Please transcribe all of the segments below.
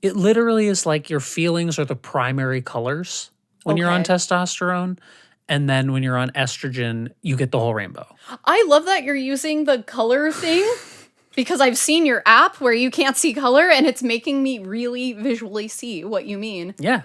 It literally is like your feelings are the primary colors when you're on Okay. testosterone. And then when you're on estrogen, you get the whole rainbow. I love that you're using the color thing because I've seen your app where you can't see color and it's making me really visually see what you mean. Yeah.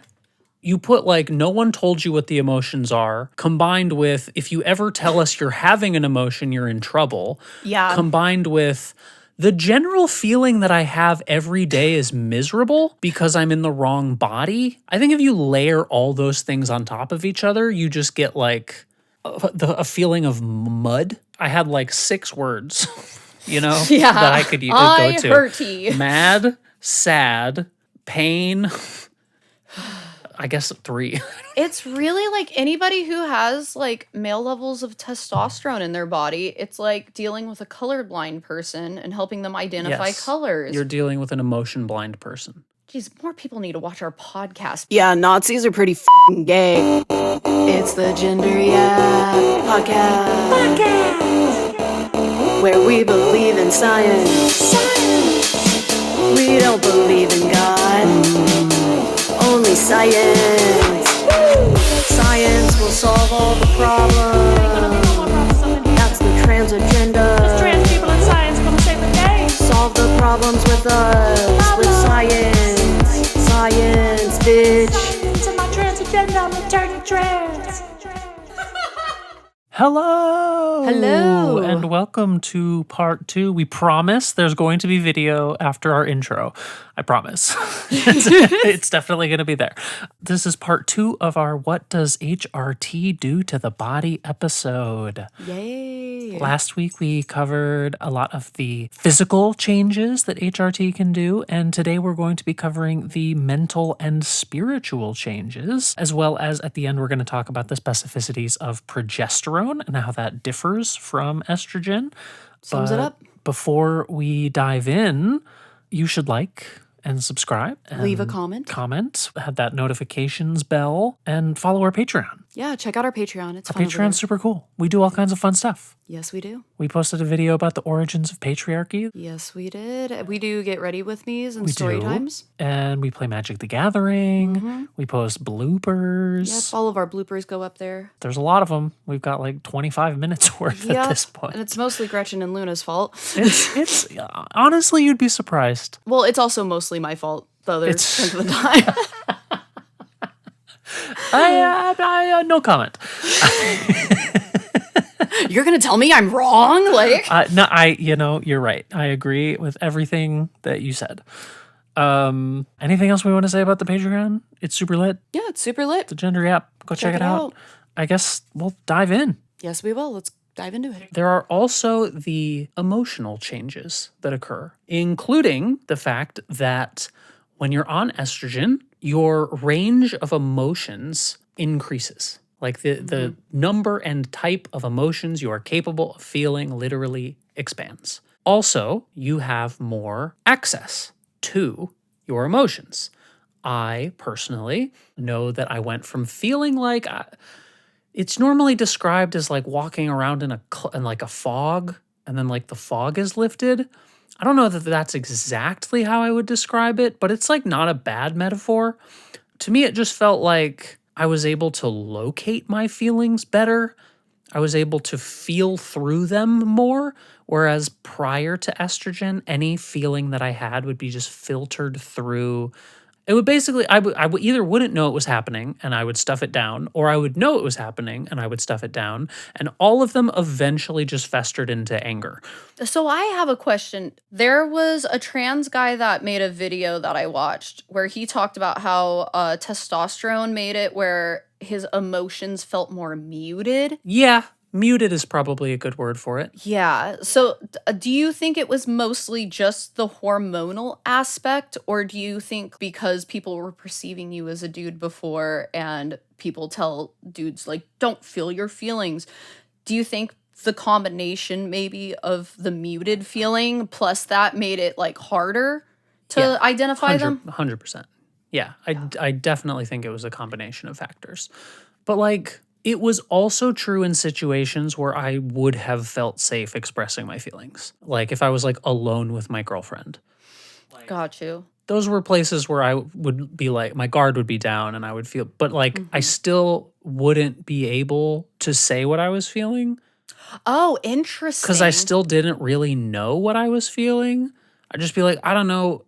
You put like no one told you what the emotions are, combined with if you ever tell us you're having an emotion, you're in trouble. Yeah. Combined with the general feeling that I have every day is miserable because I'm in the wrong body. I think if you layer all those things on top of each other, you just get like a feeling of mud. I had like 6 words, Yeah. that I could go to. HRT. Mad, sad, pain. I guess 3. It's really like anybody who has like male levels of testosterone in their body, it's like dealing with a colorblind person and helping them identify Yes. colors. You're dealing with an emotion blind person. Jeez, more people need to watch our podcast. Yeah, Nazis are pretty f***ing gay. It's the Gender Podcast. Where we believe in science. We don't believe in God. Only science. Science will solve all the problems. That's the trans agenda. Trans people in science gonna save the day. Solve the problems with us. With science. Science, bitch. To my trans agenda, I'm returning trans. Hello! Hello. And welcome to part 2. We promise there's going to be video after our intro. I promise. It's definitely going to be there. This is part 2 of our What Does HRT Do to the Body episode. Yay. Last week we covered a lot of the physical changes that HRT can do, and today we're going to be covering the mental and spiritual changes, as well as at the end we're going to talk about the specificities of progesterone and how that differs from estrogen. Sums it up. Before we dive in, you should like and subscribe. And Leave a comment. hit that notifications bell, and follow our Patreon. Yeah, check out our Patreon. It's Our fun over Patreon's super cool. We do all kinds of fun stuff. there. Yes, we do. We posted a video about the origins of patriarchy, Yes, we did. We do get ready with me's and We story do. times. and we play Magic the Gathering. We post bloopers. Yep, all of our bloopers go up there. There's a lot of them. We've got like 25 minutes worth at Yep, this point. and it's mostly Gretchen and Luna's fault. It's honestly, you'd be surprised. Well, it's also mostly my fault the other It's- 10th of the time. I no comment. You're gonna tell me I'm wrong? Like, No, you're right. I agree with everything that you said. Anything else we want to say about the Patreon? It's super lit. yeah, it's super lit. The Gender app. Go check it out. I guess we'll dive in. Yes, we will. Let's dive into it. There are also the emotional changes that occur, including the fact that when you're on estrogen, your range of emotions increases. Like the number and type of emotions you are capable of feeling literally expands. Also, you have more access to your emotions. I personally know that I went from feeling like it's normally described as like walking around in like a fog, and then like the fog is lifted. I don't know that that's exactly how I would describe it, but it's like not a bad metaphor. To me, it just felt like I was able to locate my feelings better. I was able to feel through them more, whereas prior to estrogen, any feeling that I had would be just filtered through. It would basically, I would either wouldn't know it was happening and I would stuff it down, or I would know it was happening and I would stuff it down. And all of them eventually just festered into anger. So I have a question. There was a trans guy that made a video that I watched where he talked about how testosterone made it where his emotions felt more muted. Yeah, muted is probably a good word for it. Yeah. So do you think it was mostly just the hormonal aspect, or do you think because people were perceiving you as a dude before and people tell dudes like, don't feel your feelings, do you think the combination maybe of the muted feeling plus that made it like harder to identify them? 100%. Yeah, I definitely think it was a combination of factors. But like, it was also true in situations where I would have felt safe expressing my feelings. Like if I was like alone with my girlfriend. Got you. those were places where I would be like, my guard would be down and I would feel, but like I still wouldn't be able to say what I was feeling Oh, interesting. because I still didn't really know what I was feeling. I'd just be like, I don't know,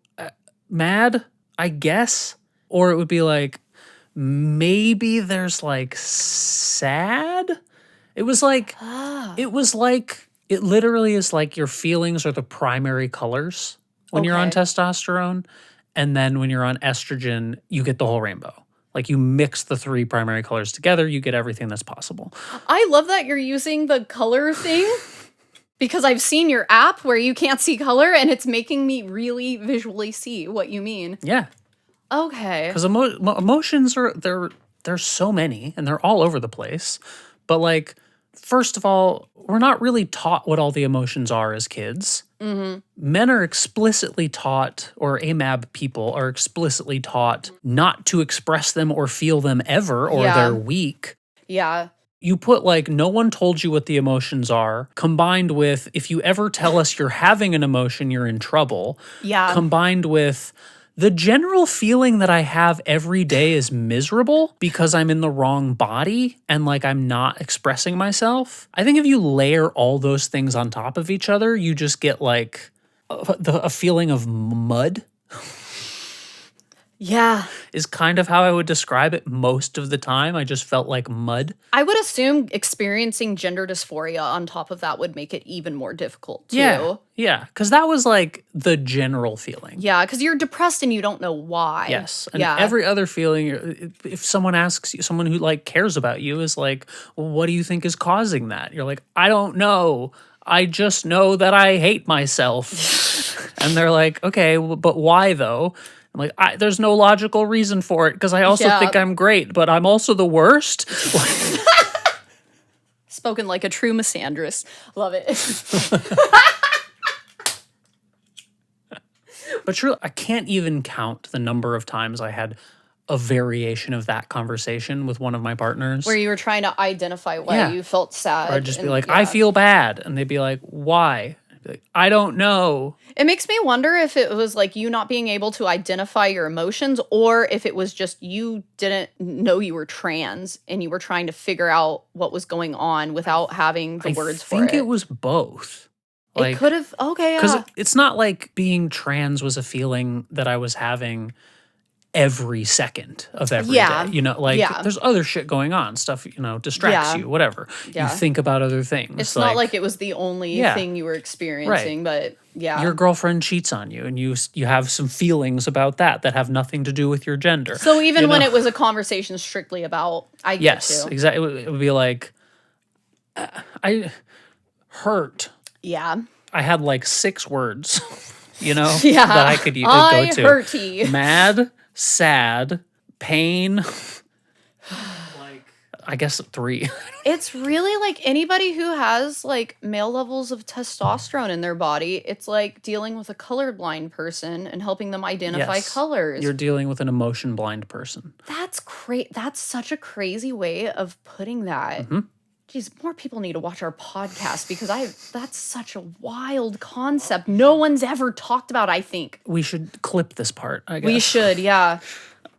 mad, I guess. Or it would be like, maybe there's like sad. It was like, it literally is like your feelings are the primary colors when you're on Okay. testosterone. And then when you're on estrogen, you get the whole rainbow. Like you mix the three primary colors together, you get everything that's possible. I love that you're using the color thing because I've seen your app where you can't see color and it's making me really visually see what you mean. Yeah. Okay. Because emotions are, there's so many and they're all over the place. But like, first of all, we're not really taught what all the emotions are as kids. Men are explicitly taught, or AMAB people are explicitly taught not to express them or feel them ever, or Yeah. they're weak. Yeah. You put like, no one told you what the emotions are, combined with, if you ever tell us you're having an emotion, you're in trouble. Yeah. Combined with, the general feeling that I have every day is miserable because I'm in the wrong body and like I'm not expressing myself. I think if you layer all those things on top of each other, you just get like a feeling of mud Yeah. is kind of how I would describe it most of the time. I just felt like mud. I would assume experiencing gender dysphoria on top of that would make it even more difficult too. Yeah. Yeah. Because that was like the general feeling. Yeah, because you're depressed and you don't know why. Yes. And yeah. every other feeling, if someone asks you, someone who like cares about you is like, well, what do you think is causing that? You're like, I don't know. I just know that I hate myself. And they're like, okay, but why though? I'm like, there's no logical reason for it because I also Yeah. think I'm great, but I'm also the worst. Spoken like a true misandrist. Love it. But truly, I can't even count the number of times I had a variation of that conversation with one of my partners. Where you were trying to identify why Yeah. you felt sad. Or I'd just be and- like, yeah. I feel bad. And they'd be like, why? I'd be like, I don't know. It makes me wonder if it was like you not being able to identify your emotions or if it was just you didn't know you were trans and you were trying to figure out what was going on without having the words for it. I think it was both. It could have, okay, Because yeah. it's not like being trans was a feeling that I was having every second of every day. Yeah. You know, like Yeah. there's other shit going on. Stuff, distracts Yeah. you, whatever. Yeah. You think about other things. It's not like it was the only Yeah. thing you were experiencing, but yeah. your girlfriend cheats on you and you have some feelings about that have nothing to do with your gender. So even you when know? it was a conversation strictly about, I get Yes, to. exactly. It would be like, I hurt. Yeah. I had like 6 words, Yeah. that I could go I to. hurty. Mad, sad, pain. Like, I guess 3. It's really like anybody who has like male levels of testosterone in their body, it's like dealing with a colorblind person and helping them identify Yes. colors. You're dealing with an emotion blind person. That's great. That's such a crazy way of putting that. Mm-hmm. Geez, more people need to watch our podcast because that's such a wild concept. No one's ever talked about, I think. We should clip this part, I guess. We should, yeah.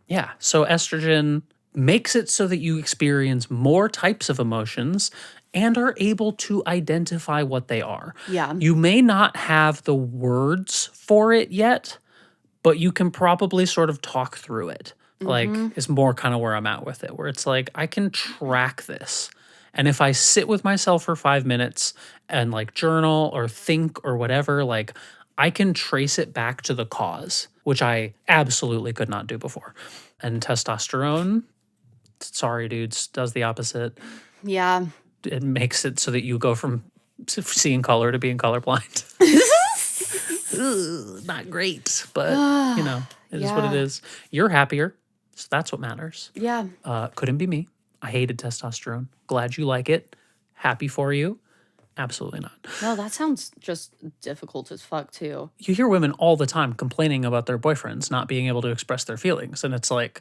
Yeah. So estrogen makes it so that you experience more types of emotions and are able to identify what they are. Yeah. You may not have the words for it yet, but you can probably sort of talk through it. Like, is more kind of where I'm at with it, where it's like, I can track this. And if I sit with myself for 5 minutes and like journal or think or whatever, like I can trace it back to the cause, which I absolutely could not do before. And testosterone, sorry dudes, does the opposite. Yeah. It makes it so that you go from seeing color to being colorblind. Ugh, not great, but it is what it Yeah. is. You're happier, so that's what matters. Yeah. Couldn't be me. I hated testosterone. Glad you like it. Happy for you. Absolutely not. No, that sounds just difficult as fuck too. You hear women all the time complaining about their boyfriends not being able to express their feelings. And it's like,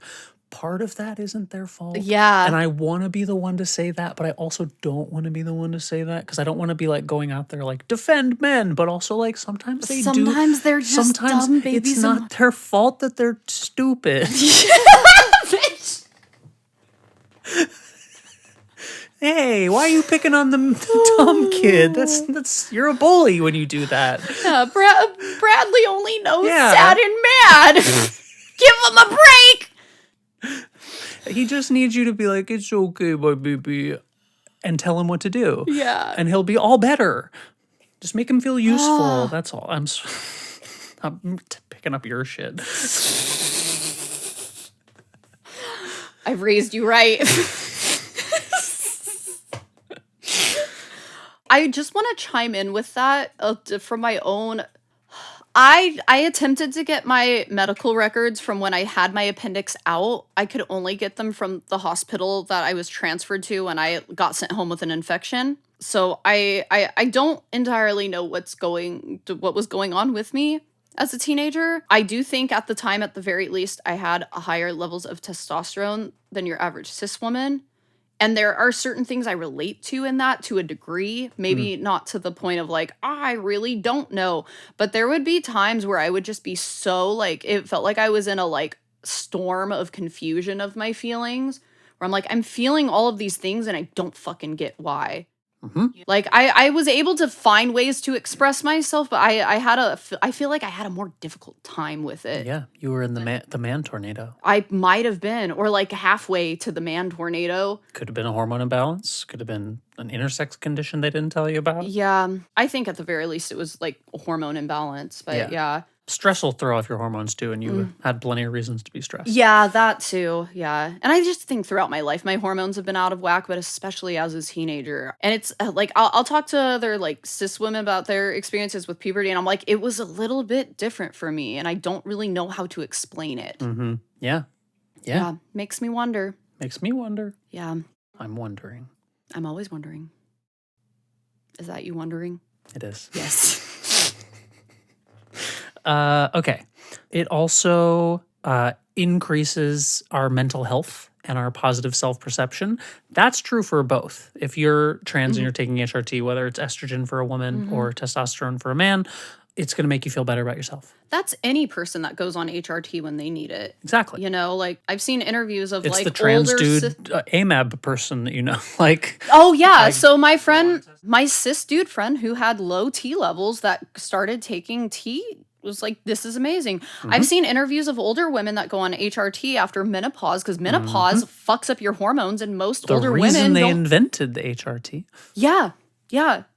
part of that isn't their fault. Yeah. And I want to be the one to say that, but I also don't want to be the one to say that because I don't want to be like going out there like defend men, but also like sometimes they do. Sometimes they're just Sometimes dumb babies. it's not their fault that they're stupid. Hey, why are you picking on the dumb kid? That's you're a bully when you do that. Yeah, Bradley only knows Yeah. sad and mad. Give him a break. He just needs you to be like, it's okay, my baby, and tell him what to do. Yeah. And he'll be all better. Just make him feel useful. That's all. I'm picking up your shit. I've raised you right. I just want to chime in with that from my own. I attempted to get my medical records from when I had my appendix out. I could only get them from the hospital that I was transferred to when I got sent home with an infection. So I don't entirely know what was going on with me as a teenager. I do think at the time, at the very least, I had higher levels of testosterone than your average cis woman. And there are certain things I relate to in that to a degree, maybe not to the point of like, I really don't know. But there would be times where I would just be so like, it felt like I was in a like storm of confusion of my feelings where I'm like, I'm feeling all of these things and I don't fucking get why. Like I was able to find ways to express myself, but I feel like I had a more difficult time with it. Yeah, you were in the man tornado. I might have been, or like halfway to the man tornado. Could have been a hormone imbalance. Could have been an intersex condition they didn't tell you about. Yeah, I think at the very least it was like a hormone imbalance, but yeah. Stress will throw off your hormones too, and you had plenty of reasons to be stressed. Yeah, that too. Yeah. And I just think throughout my life, my hormones have been out of whack, but especially as a teenager. And it's like, I'll talk to other like cis women about their experiences with puberty, and I'm like, it was a little bit different for me, and I don't really know how to explain it. Yeah. Makes me wonder. Makes me wonder. Yeah. I'm wondering. I'm always wondering. Is that you wondering? It is. Yes. Okay. It also increases our mental health and our positive self-perception. That's true for both. If you're trans and you're taking HRT, whether it's estrogen for a woman or testosterone for a man, it's going to make you feel better about yourself. That's any person that goes on HRT when they need it. Exactly. You know, like I've seen interviews of It's like the trans older dude, AMAB person that you know, like. Oh yeah, so my cis dude friend who had low T levels that started taking T was like, this is amazing. I've seen interviews of older women that go on HRT after menopause because menopause fucks up your hormones, and most older women The reason they don't. invented the HRT. Yeah,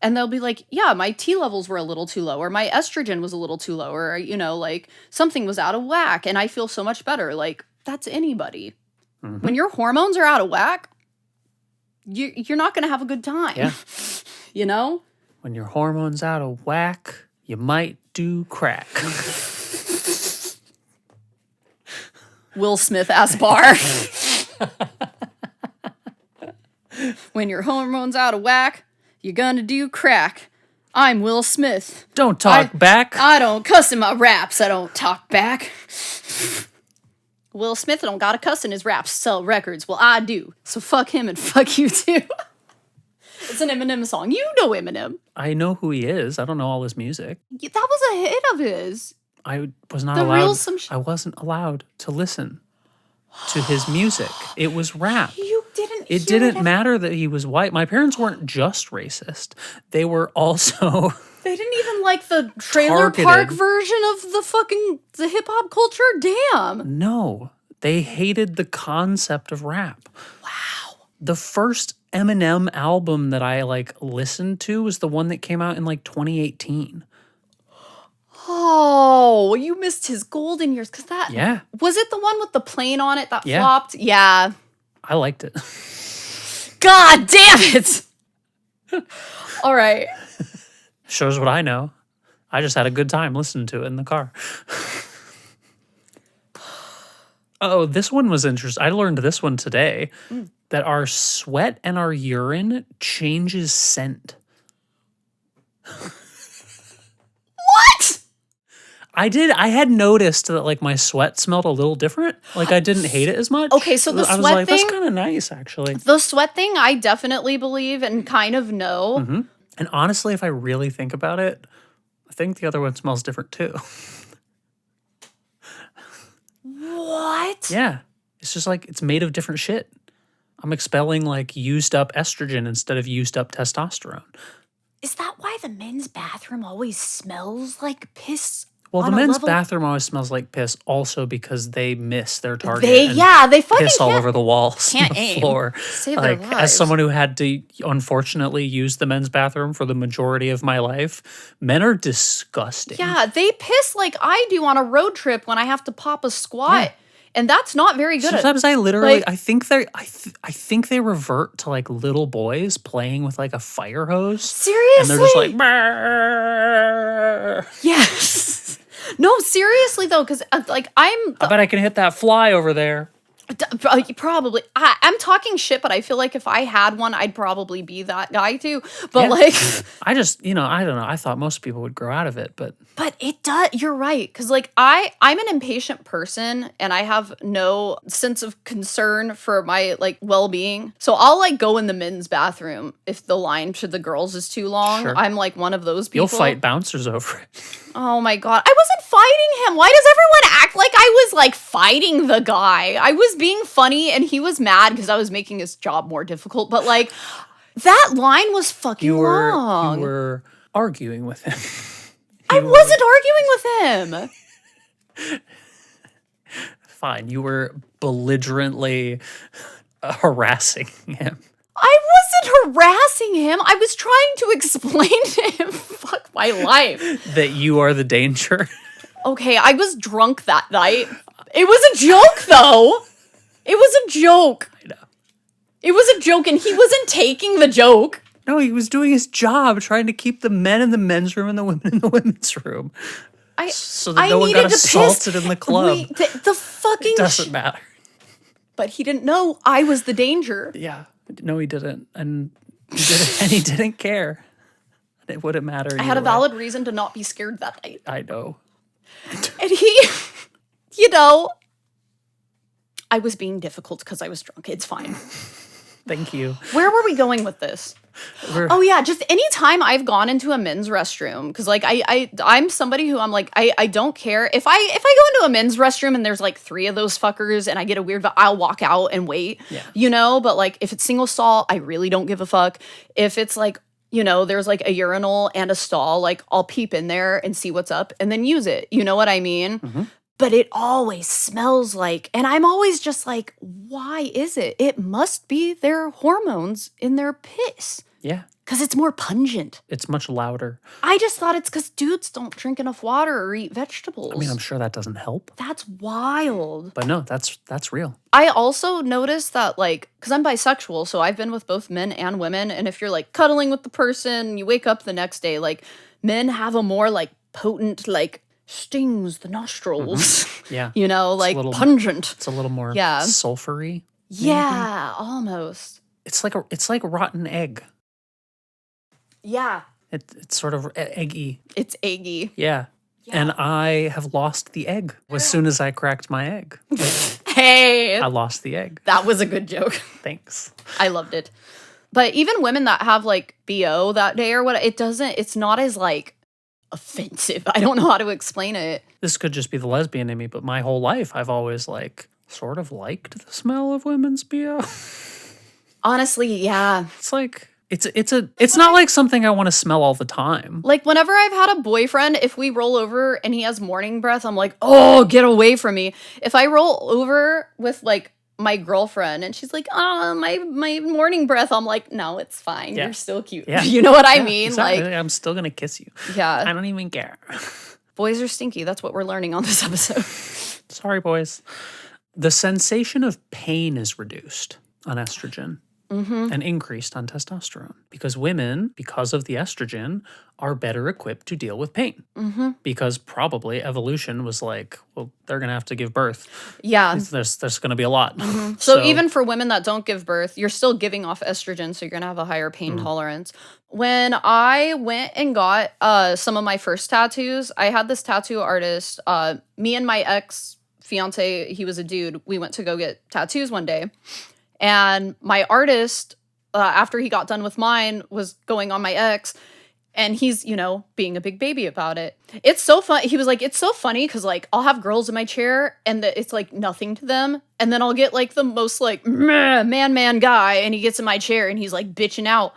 and they'll be like, yeah, my T levels were a little too low, or my estrogen was a little too low, or you know, like something was out of whack, and I feel so much better. Like that's anybody. When your hormones are out of whack, you're not gonna have a good time. Yeah. You know? When your hormones out of whack, you might do crack. Will Smith ass bar. When your hormones out of whack, you're gonna do crack. I'm Will Smith. Don't talk back. I don't cuss in my raps. I don't talk back. Will Smith don't got to cuss in his raps. Sell records. Well, I do. So fuck him and fuck you too. It's an Eminem song. You know Eminem. I know who he is. I don't know all his music. That was a hit of his. I was not The allowed. real some I wasn't allowed to listen to his music. It was rap. You didn't. It didn't matter that he was white. My parents weren't just racist. They were also They didn't even like the trailer Targeted. park version of the hip hop culture. Damn. no. They hated the concept of rap. Wow. The first Eminem album that I like listened to was the one that came out in like 2018. Oh, you missed his golden years because that. Yeah, Was it the one with the plane on it that Yeah. flopped? Yeah. I liked it. God damn it. All right. Shows what I know. I just had a good time listening to it in the car. Oh, this one was interesting. I learned this one today, that our sweat and our urine changes scent. I had noticed that like my sweat smelled a little different. Like I didn't hate it as much. Okay, so the I was sweat like, thing- that's kind of nice actually. The sweat thing, I definitely believe and kind of know. And honestly, if I really think about it, I think the other one smells different too. What? Yeah. It's just like it's made of different shit. I'm expelling like used up estrogen instead of used up testosterone. Is that why the men's bathroom always smells like piss? Well, the on a men's level? bathroom always smells like piss also because they miss their target. They and they fucking piss all can't- over the walls can't and the aim. floor. Save their Like as lives. someone who had to unfortunately use the men's bathroom for the majority of my life, men are disgusting. Yeah, they piss like I do on a road trip when I have to pop a squat. Yeah. And that's not very good. Sometimes I literally, like- I think they revert to like little boys playing with like a fire hose. Seriously? And they're just like, "Brrr." Yes. No, seriously though, because like I bet I can hit that fly over there. Probably. I'm talking shit, but I feel like if I had one, I'd probably be that guy too. But Yeah. like, I just, I don't know. I thought most people would grow out of it, but but it does. You're right, because like I'm an impatient person, and I have no sense of concern for my like well-being. So I'll like go in the men's bathroom if the line to the girls is too long. Sure. I'm like one of those people. you'll fight bouncers over it. Oh my god. I wasn't fighting him. Why does everyone act like I was like fighting the guy? I was being funny and he was mad because I was making his job more difficult. But like that line was fucking You long. were arguing with him. I wasn't arguing with him. Fine. You were belligerently harassing him. I wasn't harassing him. I was trying to explain to him, fuck my life. That you are the danger. Okay, I was drunk that night. It was a joke though. It was a joke. I know. It was a joke and he wasn't taking the joke. No, he was doing his job, trying to keep the men in the men's room and the women in the women's room. So that no one got assaulted in the club. Wait, the fucking Doesn't matter. But he didn't know I was the danger. Yeah. No, he didn't. And he didn't care. It wouldn't matter. I had a either way. valid reason to not be scared that night. I know. And he, I was being difficult because I was drunk. It's fine. Thank you. Where were we going with this? Oh yeah, just anytime I've gone into a men's restroom, because like I'm somebody who I'm like I don't care if I go into a men's restroom and there's like 3 of those fuckers and I get a weird, I'll walk out and wait. Yeah. But like if it's single stall, I really don't give a fuck. If it's like there's like a urinal and a stall, like I'll peep in there and see what's up and then use it. You know what I mean? Mm-hmm. But it always smells like, and I'm always just like, why is it? It must be their hormones in their piss. Yeah. Because it's more pungent. It's much louder. I just thought it's because dudes don't drink enough water or eat vegetables. I mean, I'm sure that doesn't help. That's wild. But no, that's real. I also noticed that, like, because I'm bisexual, so I've been with both men and women. And if you're like cuddling with the person, you wake up the next day, like, men have a more like potent, like, stings the nostrils. Yeah. Like little- pungent. It's a little more Yeah. sulfury. Yeah, almost. It's like rotten egg. Yeah. It's sort of eggy. It's eggy. Yeah. And I have lost the egg as soon as I cracked my egg. Hey, I lost the egg. that was a good joke. Thanks. I loved it. But even women that have like BO that day or what, it's not as like offensive. I don't know how to explain it. This could just be the lesbian in me, but my whole life I've always like sort of liked the smell of women's BO. Honestly, yeah. It's like it's not like something I want to smell all the time. Like whenever I've had a boyfriend, if we roll over and he has morning breath, I'm like, oh, get away from me. If I roll over with like my girlfriend and she's like, oh, my morning breath, I'm like, no, it's fine. Yeah. You're still cute. Yeah. You know what I Yeah, mean? exactly. Like, I'm still gonna kiss you. yeah. I don't even care. Boys are stinky. That's what we're learning on this episode. Sorry, boys. The sensation of pain is reduced on estrogen. and increased on testosterone. Because women, because of the estrogen, are better equipped to deal with pain. Because probably evolution was like, well, they're going to have to give birth. Yeah. There's going to be a lot. So even for women that don't give birth, you're still giving off estrogen, so you're going to have a higher pain Mm. tolerance. When I went and got some of my first tattoos, I had this tattoo artist, me and my ex-fiance, he was a dude, we went to go get tattoos one day. And my artist, after he got done with mine, was going on my ex. And he's, you know, being a big baby about it. It's so fun. He was like, it's so funny because, like, I'll have girls in my chair and it's, like, nothing to them. And then I'll get, like, the most, like, man guy. And he gets in my chair and he's, like, bitching out.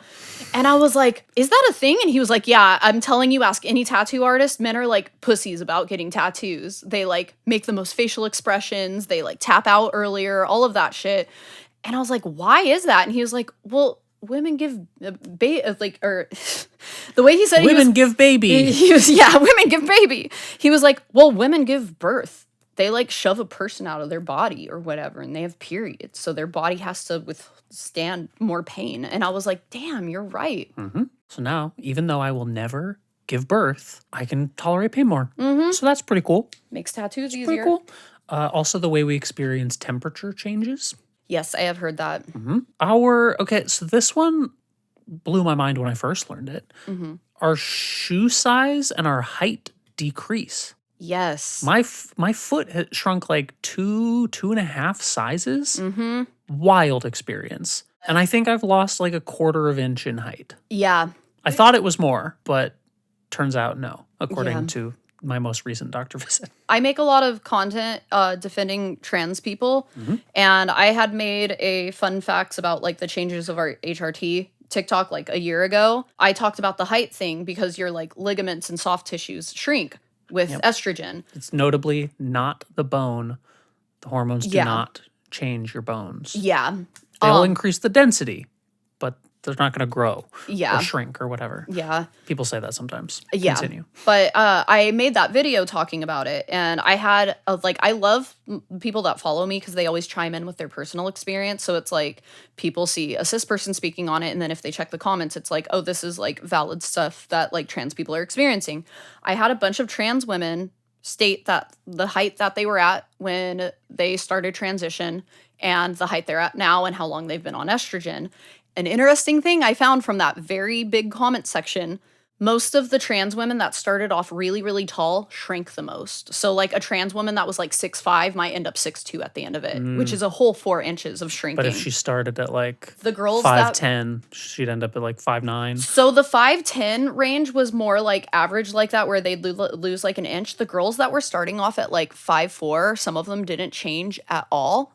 And I was like, is that a thing? And he was like, yeah, I'm telling you, ask any tattoo artist. Men are, like, pussies about getting tattoos. They, like, make the most facial expressions. They, like, tap out earlier, all of that shit. And I was like, why is that? And he was like, well, women give or the way he said women give baby. Women give baby. He was like, well, women give birth. They like shove a person out of their body or whatever, and they have periods, so their body has to withstand more pain. And I was like, damn, you're right. So now, even though I will never give birth, I can tolerate pain more. So that's pretty cool. Makes tattoos Pretty easier. cool. Also, the way we experience temperature changes. Yes, I have heard that. Okay, so this one blew my mind when I first learned it. Our shoe size and our height decrease. Yes. My foot had shrunk like 2.5 sizes. Wild experience. And I think I've lost like 1/4 inch in height. Yeah. I thought it was more, but turns out no, according Yeah. to my most recent doctor visit. I make a lot of content defending trans people, and I had made a fun facts about like the changes of our HRT TikTok like a year ago. I talked about the height thing because your like ligaments and soft tissues shrink with estrogen. It's notably not the bone. The hormones do Yeah. not change your bones. Yeah. They'll increase the density, but they're not going to grow Yeah. or shrink or whatever. Yeah. People say that sometimes. Yeah. Continue. But I made that video talking about it, and I had I love people that follow me because they always chime in with their personal experience. So it's like people see a cis person speaking on it, and then if they check the comments, it's like, oh, this is like valid stuff that like trans people are experiencing. I had a bunch of trans women state that the height that they were at when they started transition and the height they're at now and how long they've been on estrogen. An interesting thing I found from that very big comment section, most of the trans women that started off really, really tall shrank the most. So like a trans woman that was like 6'5" might end up 6'2" at the end of it, which is a whole 4 inches of shrinking. But if she started at like the girls that 5'10", she'd end up at like 5'9". So the 5'10" range was more like average like that, where they'd lose like an inch. The girls that were starting off at like 5'4", some of them didn't change at all.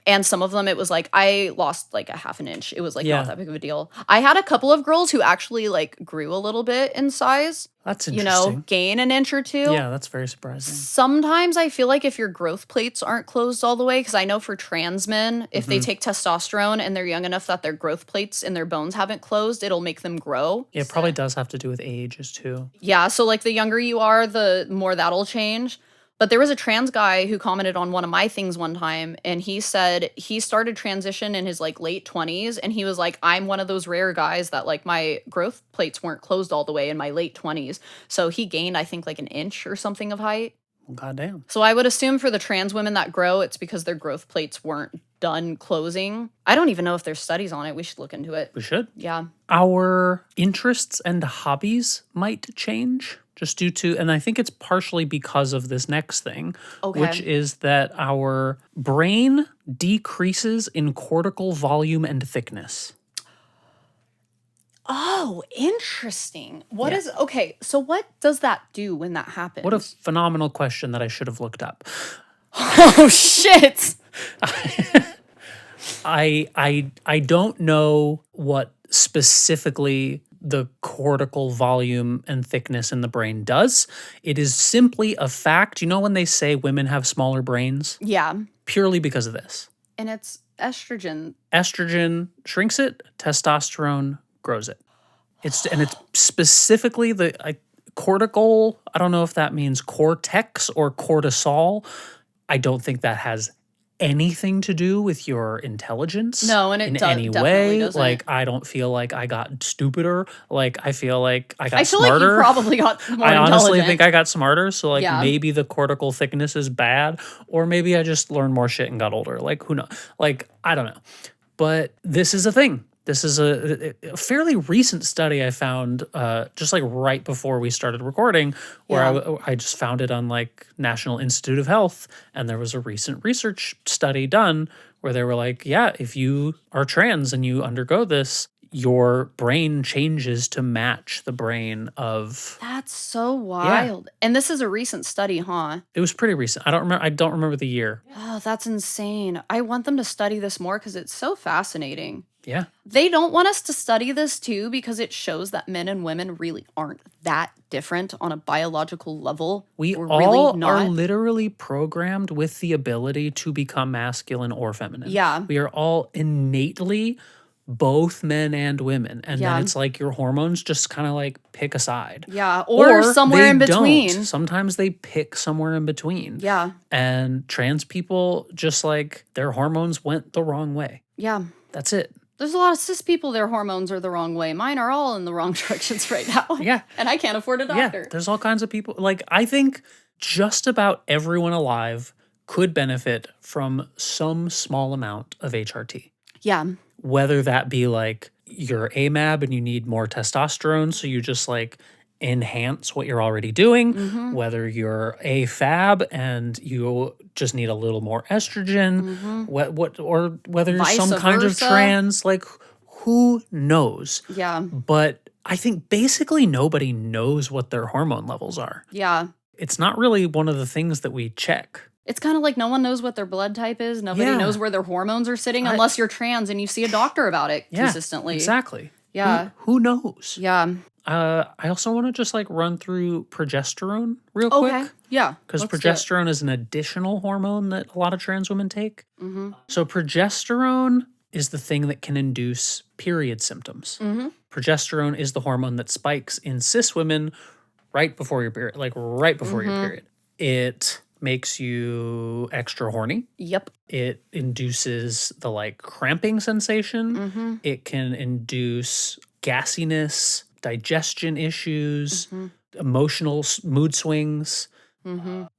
And some of them, it was like, I lost like a half an inch. It was like not that big of a deal. I had a couple of girls who actually like grew a little bit in size. That's You interesting. know, gain an inch or two. Yeah, that's very surprising. Sometimes I feel like if your growth plates aren't closed all the way, because I know for trans men, if they take testosterone and they're young enough that their growth plates in their bones haven't closed, it'll make them grow. Yeah, it probably does have to do with ages too. Yeah, so like the younger you are, the more that'll change. But there was a trans guy who commented on one of my things one time, and he said he started transition in his like late 20s, and he was like, I'm one of those rare guys that like my growth plates weren't closed all the way in my late 20s. So he gained, I think, like an inch or something of height. Well, goddamn. So I would assume for the trans women that grow, it's because their growth plates weren't done closing. I don't even know if there's studies on it. We should look into it. We should. Yeah. Our interests and hobbies might change just due to, and I think it's partially because of this next thing, which is that our brain decreases in cortical volume and thickness. Oh, interesting. So what does that do when that happens? What a phenomenal question that I should have looked up. Oh, shit. I don't know what specifically the cortical volume and thickness in the brain does. It is simply a fact. You know when they say women have smaller brains? Yeah. Purely because of this. And it's estrogen. Estrogen shrinks it, testosterone grows it. It's specifically the cortical, I don't know if that means cortex or cortisol. I don't think that has anything to do with your intelligence. No, and it in definitely way. doesn't. Like, I don't feel like I got stupider. Like, I feel like I got I feel smarter. like you probably got more I honestly intelligent. think I got smarter. So, like, Yeah. maybe the cortical thickness is bad, or maybe I just learned more shit and got older. Like, who knows? Like, I don't know. But this is a thing. This is a fairly recent study I found just like right before we started recording, where I just found it on like National Institute of Health. And there was a recent research study done where they were like, yeah, if you are trans and you undergo this, your brain changes to match the brain of. That's so wild. And this is a recent study, huh? It was pretty recent. I don't remember the year. Oh, that's insane. I want them to study this more because it's so fascinating. Yeah. They don't want us to study this too because it shows that men and women really aren't that different on a biological level. We We're all really not. are literally programmed with the ability to become masculine or feminine. Yeah. We are all innately both men and women. And Yeah. then it's like your hormones just kind of like pick a side. Yeah, or somewhere they in between. Don't. Sometimes they pick somewhere in between. Yeah. And trans people just like their hormones went the wrong way. Yeah. That's it. There's a lot of cis people, their hormones are the wrong way. Mine are all in the wrong directions right now. Yeah. And I can't afford a doctor. Yeah, there's all kinds of people. Like, I think just about everyone alive could benefit from some small amount of HRT. Yeah. Whether that be like you're AMAB and you need more testosterone, so you just like enhance what you're already doing, Mm-hmm. whether you're AFAB and you just need a little more estrogen, or whether you're Vice some kind of versa. trans, like who knows? Yeah. But I think basically nobody knows what their hormone levels are. Yeah. It's not really one of the things that we check. It's kind of like no one knows what their blood type is. Nobody Yeah. knows where their hormones are sitting unless you're trans and you see a doctor about it consistently. Exactly. Yeah. Who knows? Yeah. I also want to just like run through progesterone real Okay. quick. Yeah. Because let's do it. progesterone is an additional hormone that a lot of trans women take. So progesterone is the thing that can induce period symptoms. Progesterone is the hormone that spikes in cis women right before your period, like right before your period. It makes you extra horny. Yep. It induces the like cramping sensation. It can induce gassiness, digestion issues, emotional mood swings,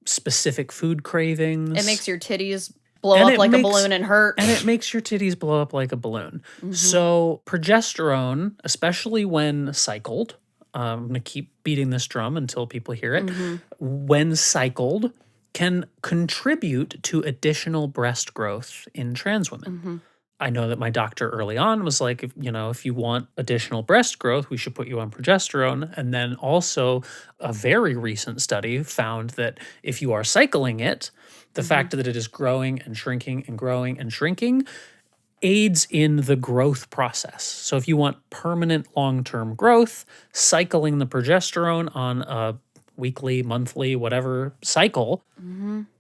specific food cravings. It makes your titties blow And up it like a makes- balloon and hurt. And it makes your titties blow up like a balloon. So progesterone, especially when cycled, I'm going to keep beating this drum until people hear it. When cycled, can contribute to additional breast growth in trans women. I know that my doctor early on was like, if you want additional breast growth, we should put you on progesterone. And then also a very recent study found that if you are cycling it, the fact that it is growing and shrinking and growing and shrinking aids in the growth process. So if you want permanent long-term growth, cycling the progesterone on a weekly, monthly, whatever cycle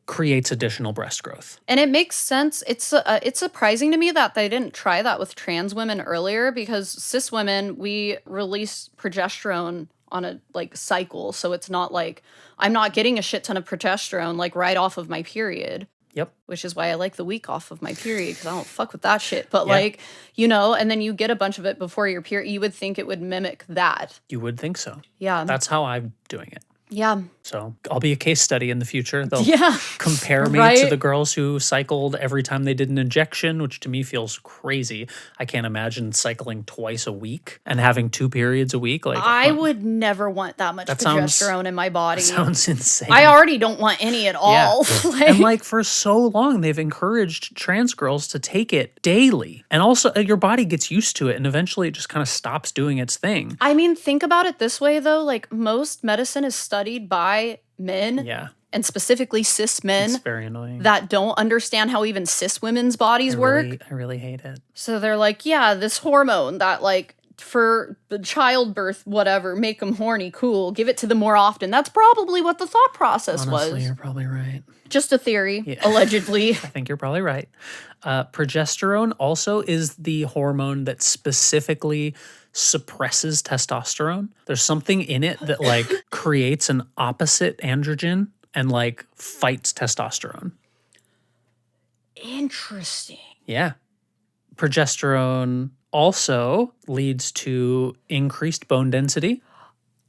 creates additional breast growth. And it makes sense. It's surprising to me that they didn't try that with trans women earlier because cis women, we release progesterone on a like cycle. So it's not like I'm not getting a shit ton of progesterone like right off of my period. Yep. Which is why I like the week off of my period because I don't fuck with that shit. But Yeah. and then you get a bunch of it before your period. You would think it would mimic that. You would think so. Yeah. That's how I'm doing it. Yeah. So I'll be a case study in the future. They'll Yeah. compare me to Right? the girls who cycled every time they did an injection, which to me feels crazy. I can't imagine cycling twice a week and having 2 periods a week. Like I would never want that much That sounds- progesterone in my body. sounds insane. I already don't want any at all. And like for so long, they've encouraged trans girls to take it daily. And also your body gets used to it and eventually it just kind of stops doing its thing. I mean, think about it this way, though. Like, most medicine is studied by men, Yeah. and specifically cis men, It's very annoying. that don't understand how even cis women's bodies work. I really hate it. So they're like, yeah, this hormone that, like, for the childbirth, whatever, make them horny, cool, give it to them more often. That's probably what the thought process Honestly, was. you're probably right. Just a theory, Yeah. allegedly. I think you're probably right. Progesterone also is the hormone that specifically suppresses testosterone. There's something in it that like creates an opposite androgen and like fights testosterone. Interesting. Yeah. Progesterone also leads to increased bone density.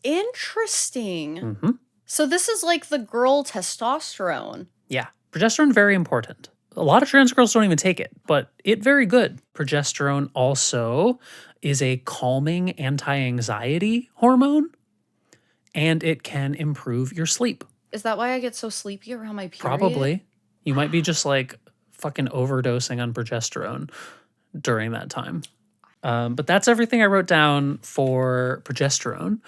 Interesting. Mm-hmm. So this is like the girl testosterone. Yeah. Progesterone, very important. A lot of trans girls don't even take it, but it very good. Progesterone also is a calming anti-anxiety hormone, and it can improve your sleep. Is that why I get so sleepy around my period? Probably. You might be just like fucking overdosing on progesterone during that time. But that's everything I wrote down for progesterone.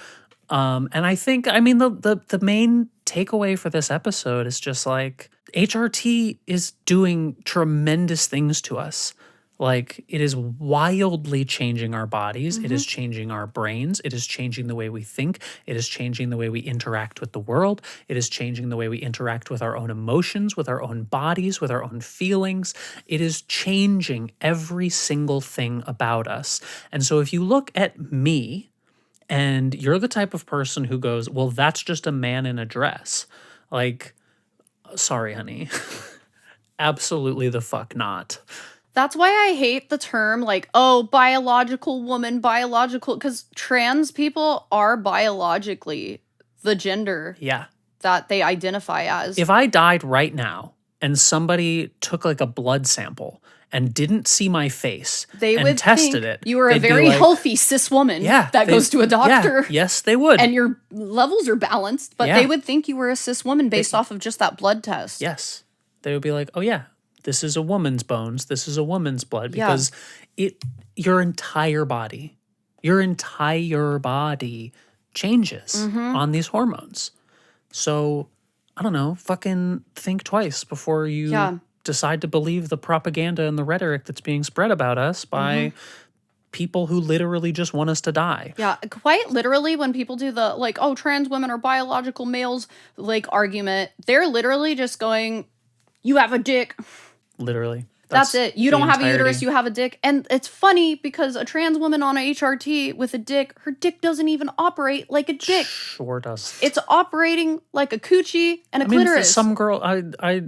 And I think, I mean, the main takeaway for this episode is just like HRT is doing tremendous things to us. Like, it is wildly changing our bodies. It is changing our brains. It is changing the way we think. It is changing the way we interact with the world. It is changing the way we interact with our own emotions, with our own bodies, with our own feelings. It is changing every single thing about us. And so if you look at me and you're the type of person who goes, well, that's just a man in a dress. Like, sorry, honey. Absolutely the fuck not. That's why I hate the term like, oh, biological woman, biological, because trans people are biologically the gender Yeah. that they identify as. If I died right now and somebody took like a blood sample and didn't see my face they and would tested think it, you were a they'd be very like, healthy cis woman yeah, that goes to a doctor. Yeah, yes, they would. And your levels are balanced, but Yeah. they would think you were a cis woman based off of just that blood test. Yes. They would be like, oh yeah, this is a woman's bones. This is a woman's blood. Yeah. Because your entire body changes on these hormones. So, I don't know, fucking think twice before you decide to believe the propaganda and the rhetoric that's being spread about us by people who literally just want us to die. Yeah, quite literally when people do the like, oh, trans women are biological males like argument, they're literally just going, you have a dick. Literally. That's it. You the don't have a entirety. uterus, you have a dick. And it's funny because a trans woman on a HRT with a dick, her dick doesn't even operate like a dick. Sure does. It's operating like a coochie and a I mean, for clitoris. some girl,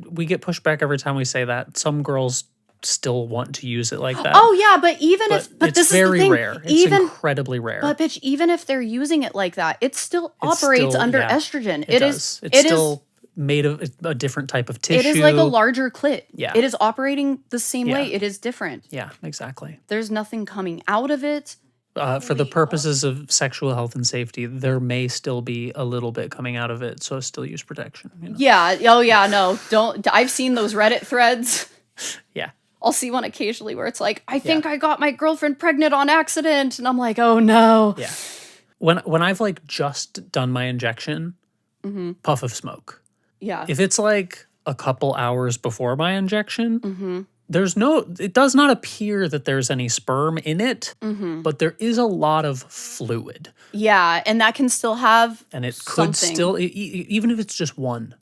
we get pushback every time we say that. Some girls still want to use it like that. Oh yeah, but even if it's this very is the thing, rare. It's even incredibly rare. but bitch, even if they're using it like that, it still It's operates still- under yeah, estrogen. it does. It's still made of a different type of tissue. It is like a larger clit. Yeah. It is operating the same way. Yeah. It is different. Yeah, exactly. There's nothing coming out of it. For the purposes of sexual health and safety, there may still be a little bit coming out of it, so still use protection. You know? Yeah. Oh yeah. No. Don't. I've seen those Reddit threads. Yeah. I'll see one occasionally where it's like, I think I got my girlfriend pregnant on accident, and I'm like, oh no. Yeah. When I've like just done my injection, puff of smoke. Yeah. If it's like a couple hours before my injection, it does not appear that there's any sperm in it, but there is a lot of fluid. Yeah, and that can still have And it could something. still, even if it's just one,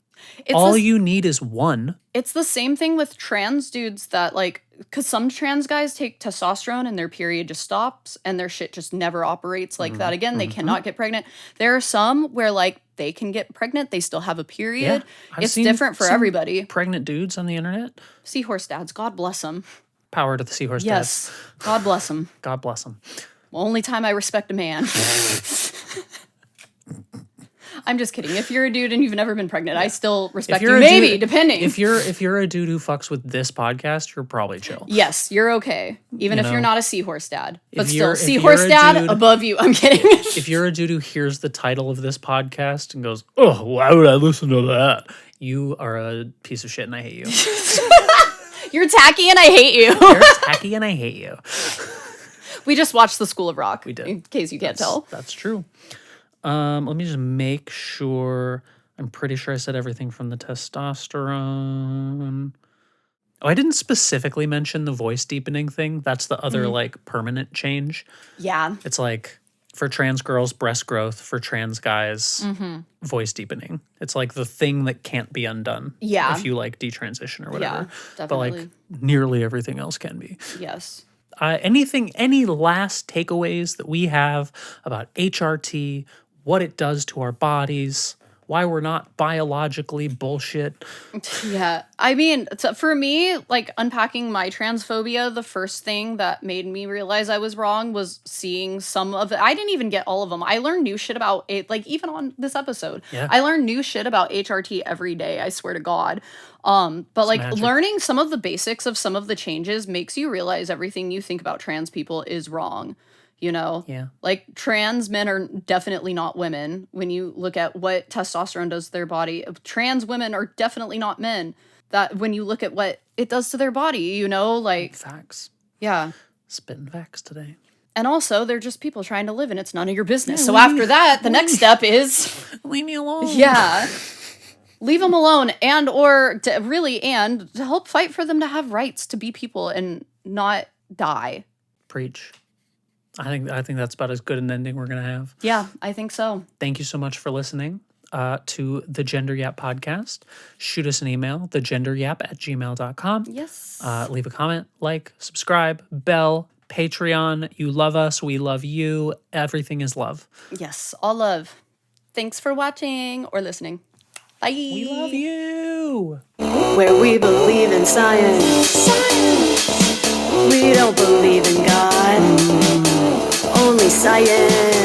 It's all the- you need is one. It's the same thing with trans dudes that like, because some trans guys take testosterone and their period just stops and their shit just never operates like that again. They cannot get pregnant. There are some where like they can get pregnant, they still have a period. I've It's seen different for some everybody. Pregnant dudes on the internet. Seahorse dads, God bless them. Power to the seahorse Yes, God bless them. dads. God bless them. Only time I respect a man. I'm just kidding. If you're a dude and you've never been pregnant, I still respect you. Maybe, depending. If you're a dude who fucks with this podcast, you're probably chill. Yes, you're okay. Even You if you're know, not a seahorse dad. But if still, you're seahorse a dad dude- above you. I'm kidding. If you're a dude who hears the title of this podcast and goes, "Oh, why would I listen to that?" You are a piece of shit, and I hate you. You're tacky and I hate you. You're tacky, and I hate you. We just watched The School of Rock. We did. In case you can't tell. That's true. Let me just make sure. I'm pretty sure I said everything from the testosterone. Oh, I didn't specifically mention the voice deepening thing. That's the other like permanent change. Yeah. It's like for trans girls, breast growth. For trans guys, voice deepening. It's like the thing that can't be undone. Yeah. If you like detransition or whatever. But definitely. like nearly everything else can be. Yes. Any last takeaways that we have about HRT, what it does to our bodies, why we're not biologically bullshit. Yeah. I mean, for me, like unpacking my transphobia, the first thing that made me realize I was wrong was seeing some of it. I didn't even get all of them. I learned new shit about it, like even on this episode. Yeah. I learned new shit about HRT every day, I swear to God. But like magic. learning some of the basics of some of the changes makes you realize everything you think about trans people is wrong. You know, Yeah. like trans men are definitely not women. When you look at what testosterone does to their body, trans women are definitely not men. That when you look at what it does to their body, you know, like, Facts. yeah. Spitting facts today. And also, they're just people trying to live, and it's none of your business. Yeah, So leave after me- that, the next step is, Leave me alone. yeah, leave them alone, and to help fight for them to have rights to be people and not die. Preach. I think that's about as good an ending we're gonna have. Yeah, I think so. Thank you so much for listening to the Gender Yap podcast. Shoot us an email, thegenderyap@gmail.com. Yes. Leave a comment, like, subscribe, bell, Patreon. You love us. We love you. Everything is love. Yes, all love. Thanks for watching or listening. Bye. We love you. Where we believe in science. We don't believe in God. Only science.